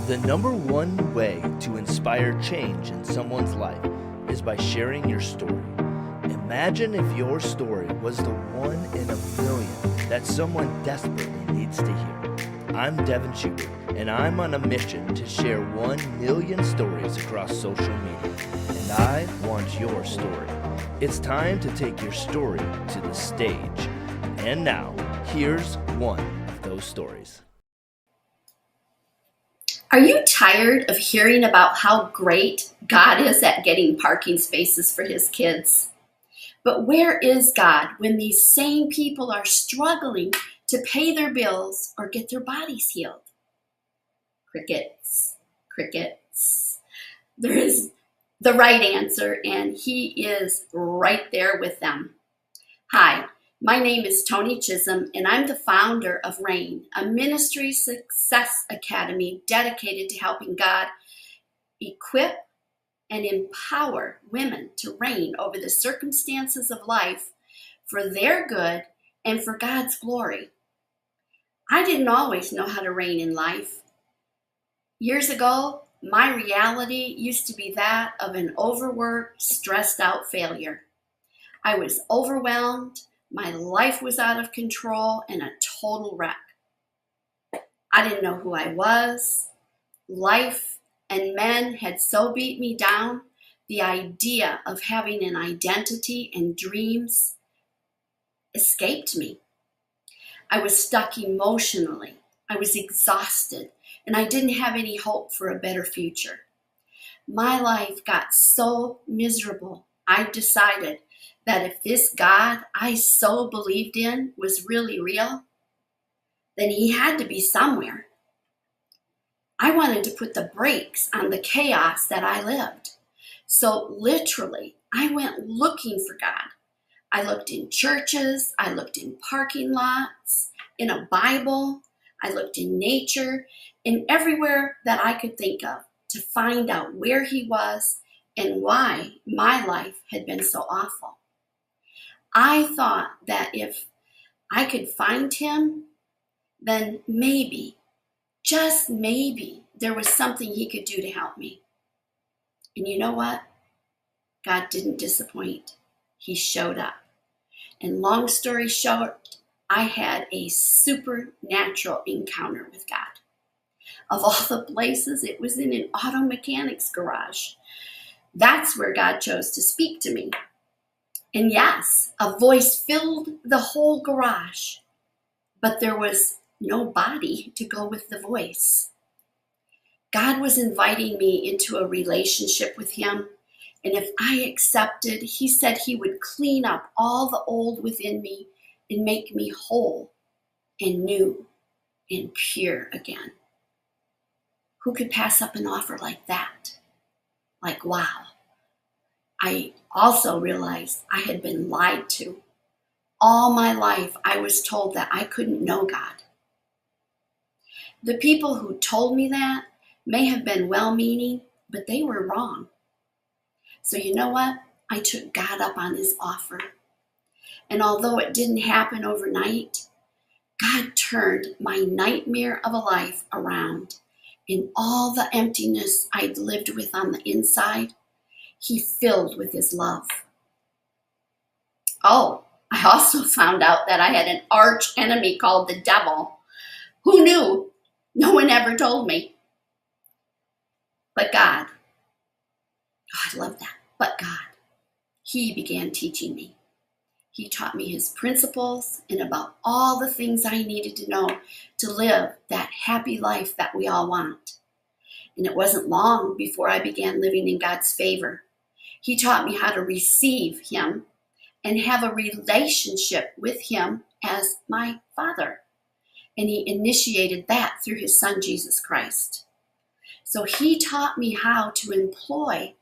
The number one way to inspire change in someone's life is by sharing your story. Imagine if your story was the one in a million that someone desperately needs to hear. I'm Devin Schubert, and I'm on a mission to share 1 million stories across social media. And I want your story. It's time to take your story to the stage. And now, here's one of those stories. Are you tired of hearing about how great God is at getting parking spaces for his kids? But where is God when these same people are struggling to pay their bills or get their bodies healed? Crickets, crickets. There is the right answer, and he is right there with them. Hi, my name is Toni Chism, and I'm the founder of RAIN, a ministry success academy dedicated to helping God equip and empower women to reign over the circumstances of life for their good and for God's glory. I didn't always know how to reign in life. Years ago, my reality used to be that of an overworked, stressed out failure. I was overwhelmed, my life was out of control, and a total wreck. I didn't know who I was. Life and men had so beat me down, the idea of having an identity and dreams escaped me. I was stuck emotionally. I was exhausted, and I didn't have any hope for a better future. My life got so miserable, I decided that if this God I so believed in was really real, then he had to be somewhere. I wanted to put the brakes on the chaos that I lived. So literally, I went looking for God. I looked in churches, I looked in parking lots, in a Bible, I looked in nature, and everywhere that I could think of to find out where he was and why my life had been so awful. I thought that if I could find him, then maybe, just maybe, there was something he could do to help me. And you know what? God didn't disappoint. He showed up. And long story short, I had a supernatural encounter with God. Of all the places, it was in an auto mechanic's garage. That's where God chose to speak to me. And yes, a voice filled the whole garage, but there was no body to go with the voice. God was inviting me into a relationship with him, and if I accepted, he said he would clean up all the old within me and make me whole and new and pure again. Who could pass up an offer like that? Like, wow. I also realized I had been lied to. All my life, I was told that I couldn't know God. The people who told me that may have been well-meaning, but they were wrong. So you know what? I took God up on his offer. And although it didn't happen overnight, God turned my nightmare of a life around. In all the emptiness I'd lived with on the inside, he filled with his love. Oh, I also found out that I had an arch enemy called the devil. Who knew? No one ever told me. But God, oh, I love that. But God, he began teaching me. He taught me his principles and about all the things I needed to know to live that happy life that we all want. And it wasn't long before I began living in God's favor. He taught me how to receive him and have a relationship with him as my Father. And he initiated that through his Son, Jesus Christ. So he taught me how to employ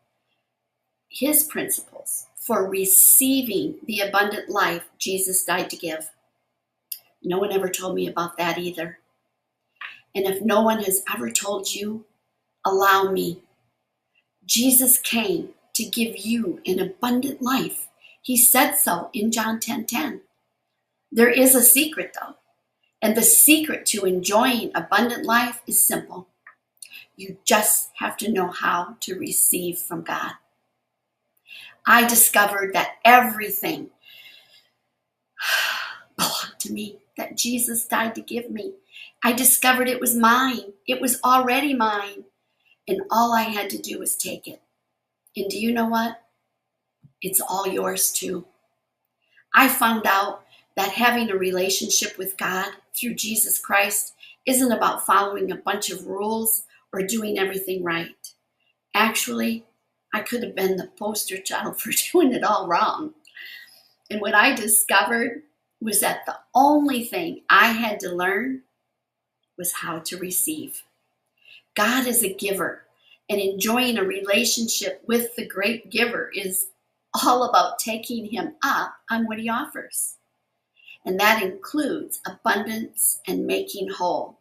his principles for receiving the abundant life Jesus died to give. No one ever told me about that either. And if no one has ever told you, allow me. Jesus came to give you an abundant life. He said so in John 10:10. There is a secret though, and the secret to enjoying abundant life is simple. You just have to know how to receive from God. I discovered that everything belonged to me, that Jesus died to give me. I discovered it was mine. It was already mine. And all I had to do was take it. And do you know what? It's all yours too. I found out that having a relationship with God through Jesus Christ isn't about following a bunch of rules or doing everything right. Actually, I could have been the poster child for doing it all wrong. And what I discovered was that the only thing I had to learn was how to receive. God is a giver, and enjoying a relationship with the great giver is all about taking him up on what he offers. And that includes abundance and making whole.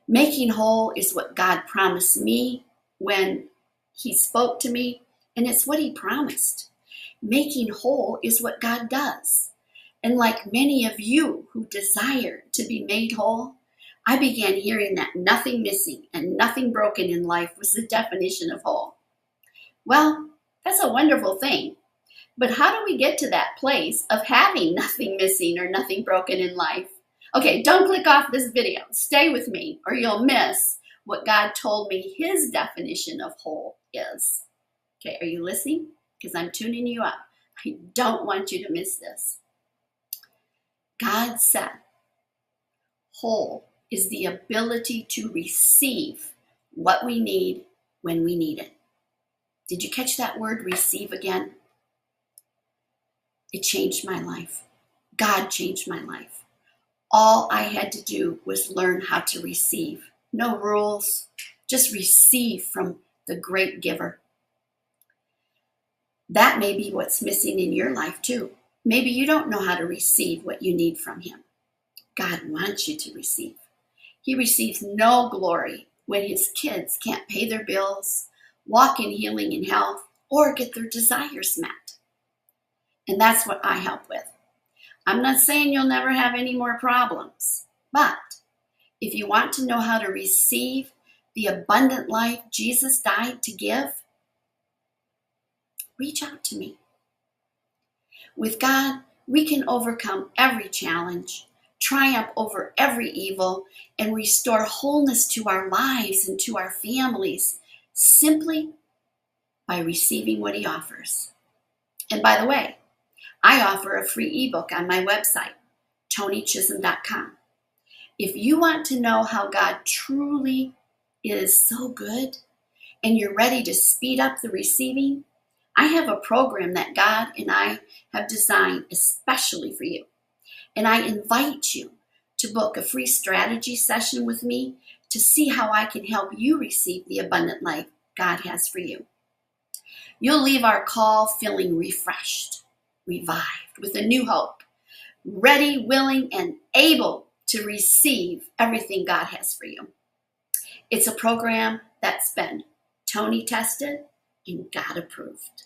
Making whole is what God promised me when he spoke to me, and it's what he promised. Making whole is what God does. And like many of you who desire to be made whole, I began hearing that nothing missing and nothing broken in life was the definition of whole. Well, that's a wonderful thing. But how do we get to that place of having nothing missing or nothing broken in life? Okay, don't click off this video. Stay with me or you'll miss what God told me his definition of whole is. Okay, are you listening? Because I'm tuning you up. I don't want you to miss this. God said, whole is the ability to receive what we need when we need it. Did you catch that word receive again? It changed my life. God changed my life. All I had to do was learn how to receive. No rules, just receive from the great giver. That may be what's missing in your life too. Maybe you don't know how to receive what you need from him. God wants you to receive. He receives no glory when his kids can't pay their bills, walk in healing and health, or get their desires met. And that's what I help with. I'm not saying you'll never have any more problems, but if you want to know how to receive the abundant life Jesus died to give, reach out to me. With God, we can overcome every challenge, triumph over every evil, and restore wholeness to our lives and to our families simply by receiving what he offers. And by the way, I offer a free ebook on my website, ToniChism.com. If you want to know how God truly is so good and you're ready to speed up the receiving, I have a program that God and I have designed especially for you. And I invite you to book a free strategy session with me to see how I can help you receive the abundant life God has for you. You'll leave our call feeling refreshed, revived, with a new hope, ready, willing, and able to receive everything God has for you. It's a program that's been Toni tested and God approved.